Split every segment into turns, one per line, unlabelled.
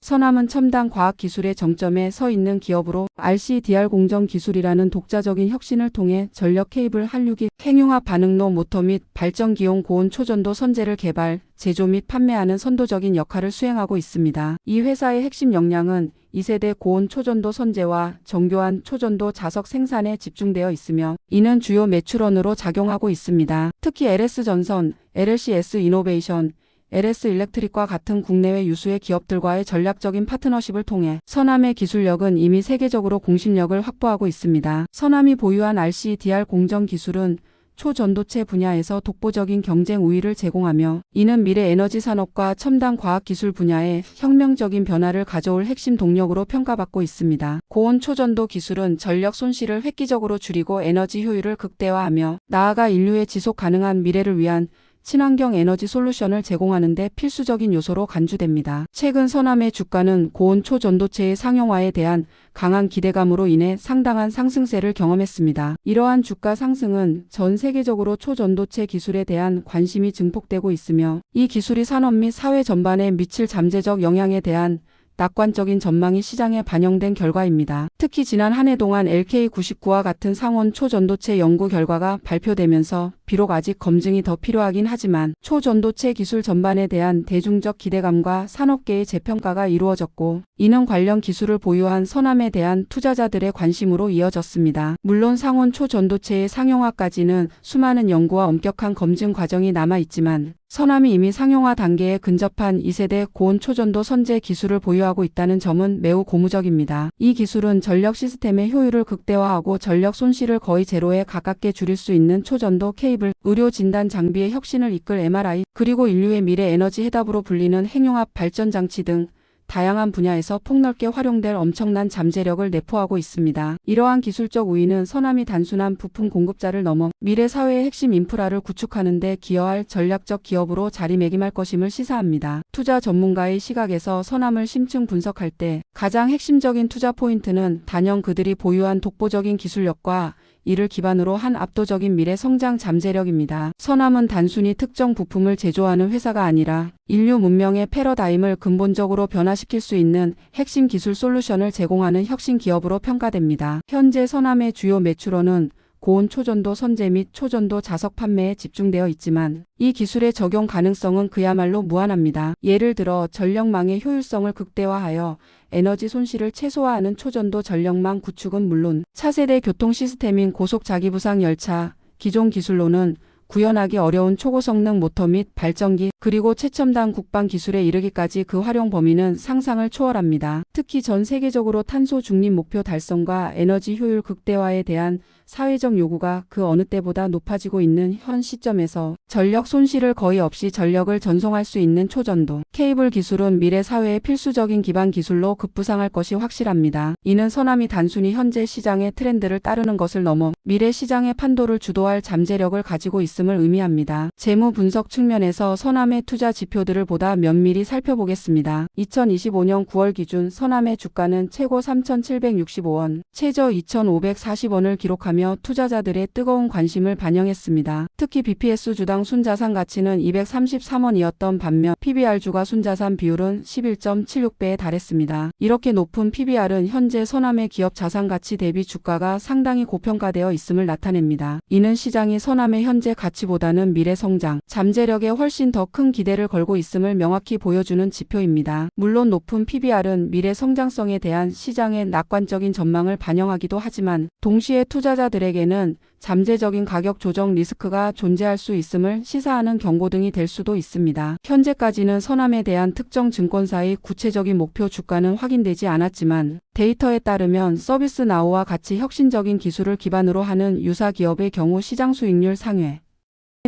서남은 첨단 과학 기술의 정점에 서 있는 기업으로 RCDR 공정 기술이라는 독자적인 혁신을 통해 전력 케이블 한류기 핵융합 반응로 모터 및 발전기용 고온 초전도 선재를 개발, 제조 및 판매하는 선도적인 역할을 수행하고 있습니다. 이 회사의 핵심 역량은 2세대 고온 초전도 선재와 정교한 초전도 자석 생산에 집중되어 있으며 이는 주요 매출원으로 작용하고 있습니다. 특히 LS전선, LCS 이노베이션, LS 일렉트릭과 같은 국내외 유수의 기업들과의 전략적인 파트너십을 통해 서남의 기술력은 이미 세계적으로 공신력을 확보하고 있습니다. 서남이 보유한 RCDR 공정 기술은 초전도체 분야에서 독보적인 경쟁 우위를 제공하며 이는 미래 에너지 산업과 첨단 과학 기술 분야에 혁명적인 변화를 가져올 핵심 동력으로 평가받고 있습니다. 고온 초전도 기술은 전력 손실을 획기적으로 줄이고 에너지 효율을 극대화하며 나아가 인류의 지속 가능한 미래를 위한 친환경 에너지 솔루션을 제공하는 데 필수적인 요소로 간주됩니다. 최근 서남의 주가는 고온 초전도체의 상용화에 대한 강한 기대감으로 인해 상당한 상승세를 경험했습니다. 이러한 주가 상승은 전 세계적으로 초전도체 기술에 대한 관심이 증폭되고 있으며 이 기술이 산업 및 사회 전반에 미칠 잠재적 영향에 대한 낙관적인 전망이 시장에 반영된 결과입니다. 특히 지난 한 해 동안 LK99와 같은 상온 초전도체 연구 결과가 발표되면서 비록 아직 검증이 더 필요하긴 하지만 초전도체 기술 전반에 대한 대중적 기대감과 산업계의 재평가가 이루어졌고 이는 관련 기술을 보유한 서남에 대한 투자자들의 관심으로 이어졌습니다. 물론 상온 초전도체의 상용화까지는 수많은 연구와 엄격한 검증 과정이 남아있지만 서남이 이미 상용화 단계에 근접한 2세대 고온 초전도 선재 기술을 보유하고 있다는 점은 매우 고무적입니다. 이 기술은 전력 시스템의 효율을 극대화하고 전력 손실을 거의 제로에 가깝게 줄일 수 있는 초전도 케이블, 의료 진단 장비의 혁신을 이끌 MRI, 그리고 인류의 미래 에너지 해답으로 불리는 핵융합 발전 장치 등 다양한 분야에서 폭넓게 활용될 엄청난 잠재력을 내포하고 있습니다. 이러한 기술적 우위는 서남이 단순한 부품 공급자를 넘어 미래 사회의 핵심 인프라를 구축하는 데 기여할 전략적 기업으로 자리매김할 것임을 시사합니다. 투자 전문가의 시각에서 서남을 심층 분석할 때 가장 핵심적인 투자 포인트는 단연 그들이 보유한 독보적인 기술력과 이를 기반으로 한 압도적인 미래 성장 잠재력입니다. 서남은 단순히 특정 부품을 제조하는 회사가 아니라 인류 문명의 패러다임을 근본적으로 변화시킬 수 있는 핵심 기술 솔루션을 제공하는 혁신 기업으로 평가됩니다. 현재 서남의 주요 매출원은 고온 초전도 선재 및 초전도 자석 판매에 집중되어 있지만 이 기술의 적용 가능성은 그야말로 무한합니다. 예를 들어 전력망의 효율성을 극대화하여 에너지 손실을 최소화하는 초전도 전력망 구축은 물론 차세대 교통 시스템인 고속 자기부상 열차, 기존 기술로는 구현하기 어려운 초고성능 모터 및 발전기, 그리고 최첨단 국방 기술에 이르기까지 그 활용 범위는 상상을 초월합니다. 특히 전 세계적으로 탄소 중립 목표 달성과 에너지 효율 극대화에 대한 사회적 요구가 그 어느 때보다 높아지고 있는 현 시점에서 전력 손실을 거의 없이 전력을 전송할 수 있는 초전도 케이블 기술은 미래 사회의 필수적인 기반 기술로 급부상할 것이 확실합니다. 이는 서남이 단순히 현재 시장의 트렌드를 따르는 것을 넘어 미래 시장의 판도를 주도할 잠재력을 가지고 있음을 의미합니다. 재무 분석 측면에서 서남의 투자 지표들을 보다 면밀히 살펴보겠습니다. 2025년 9월 기준 서남의 주가는 최고 3,765원, 최저 2,540원을 기록하며 투자자들의 뜨거운 관심을 반영했습니다. 특히 BPS 주당 순자산 가치는 233원이었던 반면 PBR 주가 순자산 비율은 11.76배에 달했습니다. 이렇게 높은 PBR은 현재 서남의 기업 자산 가치 대비 주가가 상당히 고평가되어 있음을 나타냅니다. 이는 시장이 서남의 현재 가치보다는 미래 성장, 잠재력에 훨씬 더 큰 기대를 걸고 있음을 명확히 보여주는 지표입니다. 물론 높은 PBR은 미래 성장성에 대한 시장의 낙관적인 전망을 반영하기도 하지만 동시에 투자자들에게는 잠재적인 가격 조정 리스크가 존재할 수 있음을 시사하는 경고등이 될 수도 있습니다. 현재까지는 서남에 대한 특정 증권사의 구체적인 목표 주가는 확인되지 않았지만 데이터에 따르면 서비스나우와 같이 혁신적인 기술을 기반으로 하는 유사 기업의 경우 시장 수익률 상회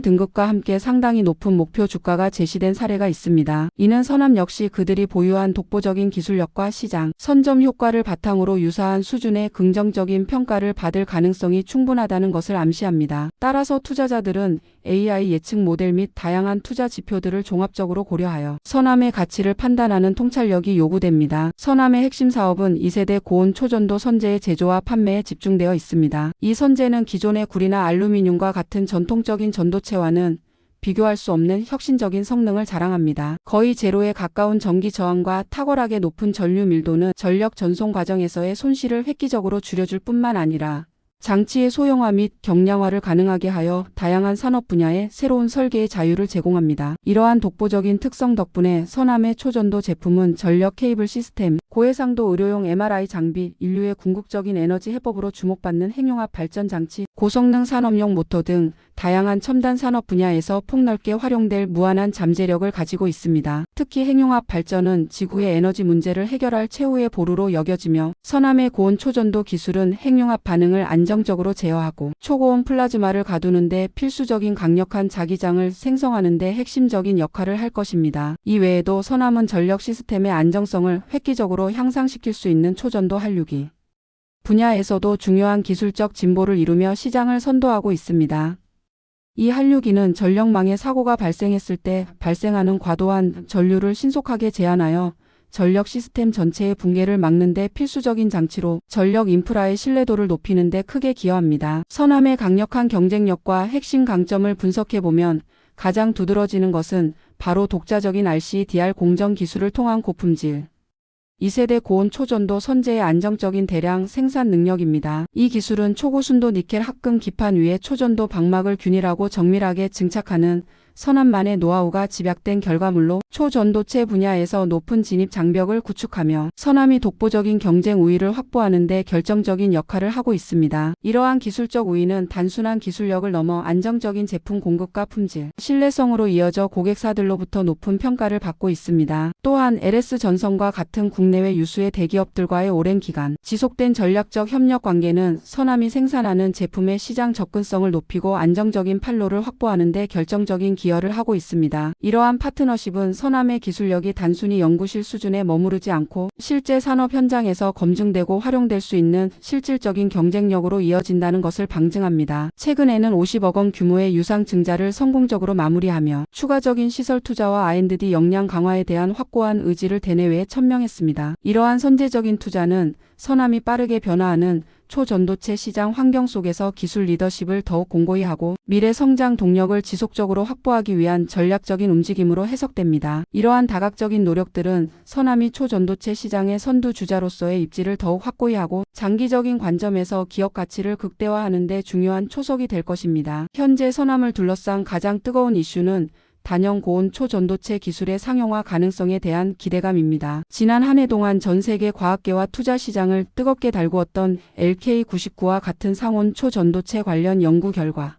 등급과 함께 상당히 높은 목표 주가가 제시된 사례가 있습니다. 이는 서남 역시 그들이 보유한 독보적인 기술력과 시장 선점 효과를 바탕으로 유사한 수준의 긍정적인 평가를 받을 가능성이 충분하다는 것을 암시합니다. 따라서 투자자들은 AI 예측 모델 및 다양한 투자 지표들을 종합적으로 고려하여 서남의 가치를 판단하는 통찰력이 요구됩니다. 서남의 핵심 사업은 2세대 고온 초전도 선재의 제조와 판매에 집중되어 있습니다. 이 선재는 기존의 구리나 알루미늄과 같은 전통적인 전도체와는 비교할 수 없는 혁신적인 성능을 자랑합니다. 거의 제로에 가까운 전기 저항과 탁월하게 높은 전류 밀도는 전력 전송 과정에서의 손실을 획기적으로 줄여줄 뿐만 아니라 장치의 소형화 및 경량화를 가능하게 하여 다양한 산업 분야의 새로운 설계의 자유를 제공합니다. 이러한 독보적인 특성 덕분에 서남의 초전도 제품은 전력 케이블 시스템, 고해상도 의료용 MRI 장비, 인류의 궁극적인 에너지 해법으로 주목받는 핵융합 발전 장치, 고성능 산업용 모터 등 다양한 첨단 산업 분야에서 폭넓게 활용될 무한한 잠재력을 가지고 있습니다. 특히 핵융합 발전은 지구의 에너지 문제를 해결할 최후의 보루로 여겨지며 서남의 고온 초전도 기술은 핵융합 반응을 안정적으로 제어하고 초고온 플라즈마를 가두는 데 필수적인 강력한 자기장을 생성하는 데 핵심적인 역할을 할 것입니다. 이 외에도 서남은 전력 시스템의 안정성을 획기적으로 향상시킬 수 있는 초전도 한류기 분야에서도 중요한 기술적 진보를 이루며 시장을 선도하고 있습니다. 이 한류기는 전력망에 사고가 발생했을 때 발생하는 과도한 전류를 신속하게 제한하여 전력 시스템 전체의 붕괴를 막는 데 필수적인 장치로 전력 인프라의 신뢰도를 높이는 데 크게 기여합니다. 서남의 강력한 경쟁력과 핵심 강점을 분석해보면 가장 두드러지는 것은 바로 독자적인 RCDR 공정 기술을 통한 고품질 2세대 고온 초전도 선제의 안정적인 대량 생산 능력입니다. 이 기술은 초고순도 니켈 합금 기판 위에 초전도 방막을 균일하고 정밀하게 증착하는 서남만의 노하우가 집약된 결과물로 초전도체 분야에서 높은 진입 장벽을 구축하며 서남이 독보적인 경쟁 우위를 확보하는 데 결정적인 역할을 하고 있습니다. 이러한 기술적 우위는 단순한 기술력을 넘어 안정적인 제품 공급과 품질, 신뢰성으로 이어져 고객사들로부터 높은 평가를 받고 있습니다. 또한 LS전선과 같은 국내외 유수의 대기업들과의 오랜 기간 지속된 전략적 협력 관계는 서남이 생산하는 제품의 시장 접근성을 높이고 안정적인 판로를 확보하는 데 결정적인 기여를 하고 있습니다. 이러한 파트너십은 서남의 기술력이 단순히 연구실 수준에 머무르지 않고 실제 산업 현장에서 검증되고 활용될 수 있는 실질적인 경쟁력으로 이어진다는 것을 방증합니다. 최근에는 50억 원 규모의 유상 증자를 성공적으로 마무리하며 추가적인 시설 투자와 R&D 역량 강화에 대한 확고한 의지를 대내외에 천명했습니다. 이러한 선제적인 투자는 서남이 빠르게 변화하는 초전도체 시장 환경 속에서 기술 리더십을 더욱 공고히 하고 미래 성장 동력을 지속적으로 확보하기 위한 전략적인 움직임으로 해석됩니다. 이러한 다각적인 노력들은 서남이 초전도체 시장의 선두주자로서의 입지를 더욱 확고히 하고 장기적인 관점에서 기업 가치를 극대화하는 데 중요한 초석이 될 것입니다. 현재 서남을 둘러싼 가장 뜨거운 이슈는 단연 고온 초전도체 기술의 상용화 가능성에 대한 기대감입니다. 지난 한 해 동안 전 세계 과학계와 투자 시장을 뜨겁게 달구었던 LK99와 같은 상온 초전도체 관련 연구 결과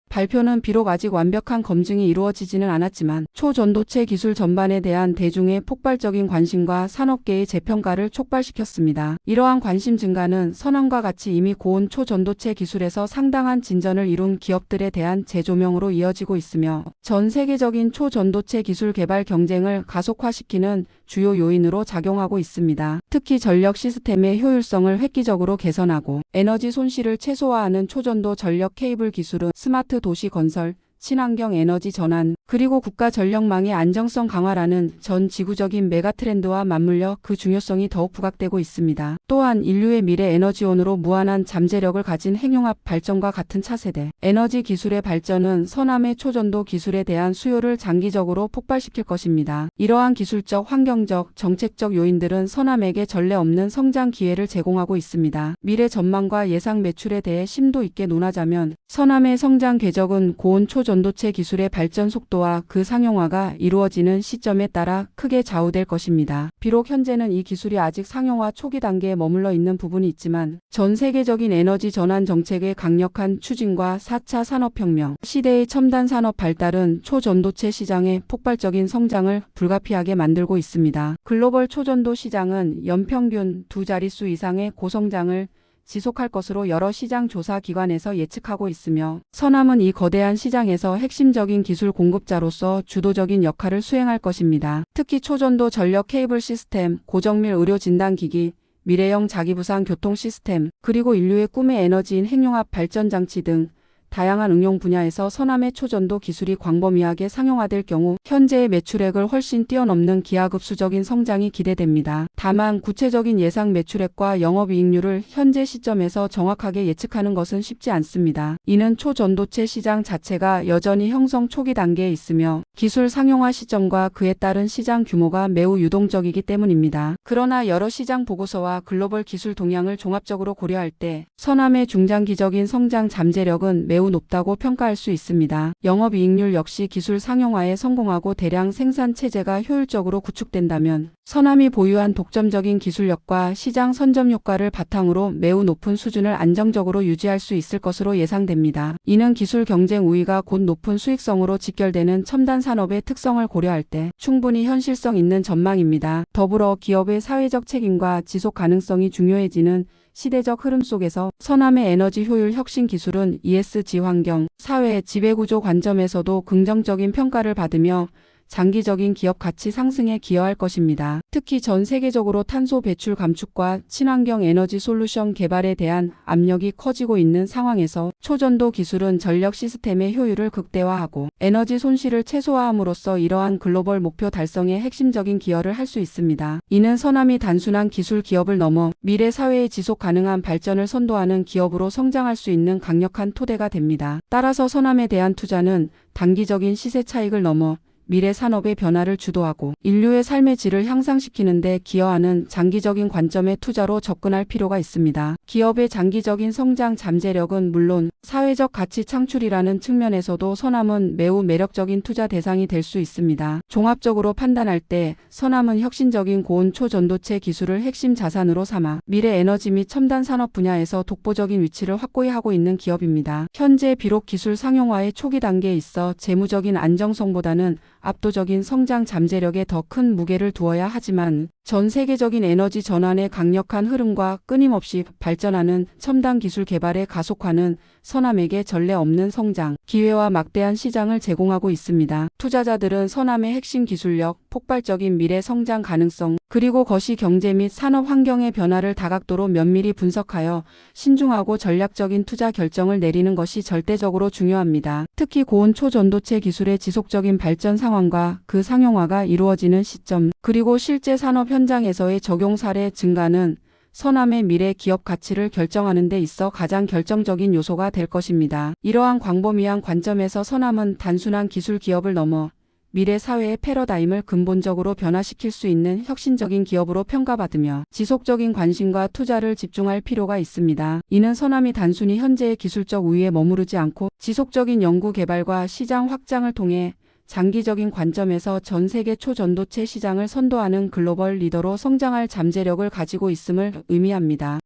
발표는 비록 아직 완벽한 검증이 이루어지지는 않았지만 초전도체 기술 전반에 대한 대중의 폭발적인 관심과 산업계의 재평가를 촉발시켰습니다. 이러한 관심 증가는 서남과 같이 이미 고온 초전도체 기술에서 상당한 진전을 이룬 기업들에 대한 재조명으로 이어지고 있으며 전 세계적인 초전도체 기술 개발 경쟁을 가속화시키는 주요 요인으로 작용하고 있습니다. 특히 전력 시스템의 효율성을 획기적으로 개선하고 에너지 손실을 최소화하는 초전도 전력 케이블 기술은 스마트 도시 건설, 친환경 에너지 전환, 그리고 국가 전력망의 안정성 강화라는 전 지구적인 메가트렌드와 맞물려 그 중요성이 더욱 부각되고 있습니다. 또한 인류의 미래 에너지원으로 무한한 잠재력을 가진 핵융합 발전과 같은 차세대 에너지 기술의 발전은 서남의 초전도 기술에 대한 수요를 장기적으로 폭발시킬 것입니다. 이러한 기술적, 환경적, 정책적 요인들은 서남에게 전례 없는 성장 기회를 제공하고 있습니다. 미래 전망과 예상 매출에 대해 심도 있게 논하자면 서남의 성장 궤적은 고온 초전도체 기술의 발전 속도와 그 상용화가 이루어지는 시점에 따라 크게 좌우될 것입니다. 비록 현재는 이 기술이 아직 상용화 초기 단계에 머물러 있는 부분이 있지만 전 세계적인 에너지 전환 정책의 강력한 추진과 4차 산업혁명 시대의 첨단 산업 발달은 초전도체 시장의 폭발적인 성장을 불가피하게 만들고 있습니다. 글로벌 초전도 시장은 연평균 두 자릿수 이상의 고성장을 지속할 것으로 여러 시장 조사 기관에서 예측하고 있으며 서남은 이 거대한 시장에서 핵심적인 기술 공급자로서 주도적인 역할을 수행할 것입니다. 특히 초전도 전력 케이블 시스템, 고정밀 의료 진단기기, 미래형 자기부상 교통 시스템, 그리고 인류의 꿈의 에너지인 핵융합 발전 장치 등 다양한 응용 분야에서 서남의 초전도 기술이 광범위하게 상용화될 경우 현재의 매출액을 훨씬 뛰어넘는 기하급수적인 성장이 기대됩니다. 다만 구체적인 예상 매출액과 영업이익률을 현재 시점에서 정확하게 예측하는 것은 쉽지 않습니다. 이는 초전도체 시장 자체가 여전히 형성 초기 단계에 있으며 기술 상용화 시점과 그에 따른 시장 규모가 매우 유동적이기 때문입니다. 그러나 여러 시장 보고서와 글로벌 기술 동향을 종합적으로 고려할 때 서남의 중장기적인 성장 잠재력은 매우 높다고 평가할 수 있습니다. 영업이익률 역시 기술 상용화에 성공하고 대량 생산 체제가 효율적으로 구축된다면 서남이 보유한 독점적인 기술력과 시장 선점 효과를 바탕으로 매우 높은 수준을 안정적으로 유지할 수 있을 것으로 예상됩니다. 이는 기술 경쟁 우위가 곧 높은 수익성으로 직결되는 첨단 산업의 특성을 고려할 때 충분히 현실성 있는 전망입니다. 더불어 기업의 사회적 책임과 지속 가능성이 중요해지는 시대적 흐름 속에서 서남의 에너지 효율 혁신 기술은 ESG 환경, 사회, 지배구조 관점에서도 긍정적인 평가를 받으며 장기적인 기업 가치 상승에 기여할 것입니다. 특히 전 세계적으로 탄소 배출 감축과 친환경 에너지 솔루션 개발에 대한 압력이 커지고 있는 상황에서 초전도 기술은 전력 시스템의 효율을 극대화하고 에너지 손실을 최소화함으로써 이러한 글로벌 목표 달성에 핵심적인 기여를 할 수 있습니다. 이는 서남이 단순한 기술 기업을 넘어 미래 사회의 지속 가능한 발전을 선도하는 기업으로 성장할 수 있는 강력한 토대가 됩니다. 따라서 서남에 대한 투자는 단기적인 시세 차익을 넘어 미래 산업의 변화를 주도하고 인류의 삶의 질을 향상시키는 데 기여하는 장기적인 관점의 투자로 접근할 필요가 있습니다. 기업의 장기적인 성장 잠재력은 물론 사회적 가치 창출이라는 측면에서도 서남은 매우 매력적인 투자 대상이 될 수 있습니다. 종합적으로 판단할 때 서남은 혁신적인 고온 초전도체 기술을 핵심 자산으로 삼아 미래 에너지 및 첨단 산업 분야에서 독보적인 위치를 확고히 하고 있는 기업입니다. 현재 비록 기술 상용화의 초기 단계에 있어 재무적인 안정성보다는 압도적인 성장 잠재력에 더 큰 무게를 두어야 하지만 전 세계적인 에너지 전환의 강력한 흐름과 끊임없이 발전하는 첨단 기술 개발의 가속화는 서남에게 전례 없는 성장, 기회와 막대한 시장을 제공하고 있습니다. 투자자들은 서남의 핵심 기술력, 폭발적인 미래 성장 가능성, 그리고 거시 경제 및 산업 환경의 변화를 다각도로 면밀히 분석하여 신중하고 전략적인 투자 결정을 내리는 것이 절대적으로 중요합니다. 특히 고온 초전도체 기술의 지속적인 발전 상황과 그 상용화가 이루어지는 시점, 그리고 실제 산업 현장에서의 적용 사례 증가는 서남의 미래 기업 가치를 결정하는 데 있어 가장 결정적인 요소가 될 것입니다. 이러한 광범위한 관점에서 서남은 단순한 기술 기업을 넘어 미래 사회의 패러다임을 근본적으로 변화시킬 수 있는 혁신적인 기업으로 평가받으며 지속적인 관심과 투자를 집중할 필요가 있습니다. 이는 서남이 단순히 현재의 기술적 우위에 머무르지 않고 지속적인 연구 개발과 시장 확장을 통해 장기적인 관점에서 전 세계 초전도체 시장을 선도하는 글로벌 리더로 성장할 잠재력을 가지고 있음을 의미합니다.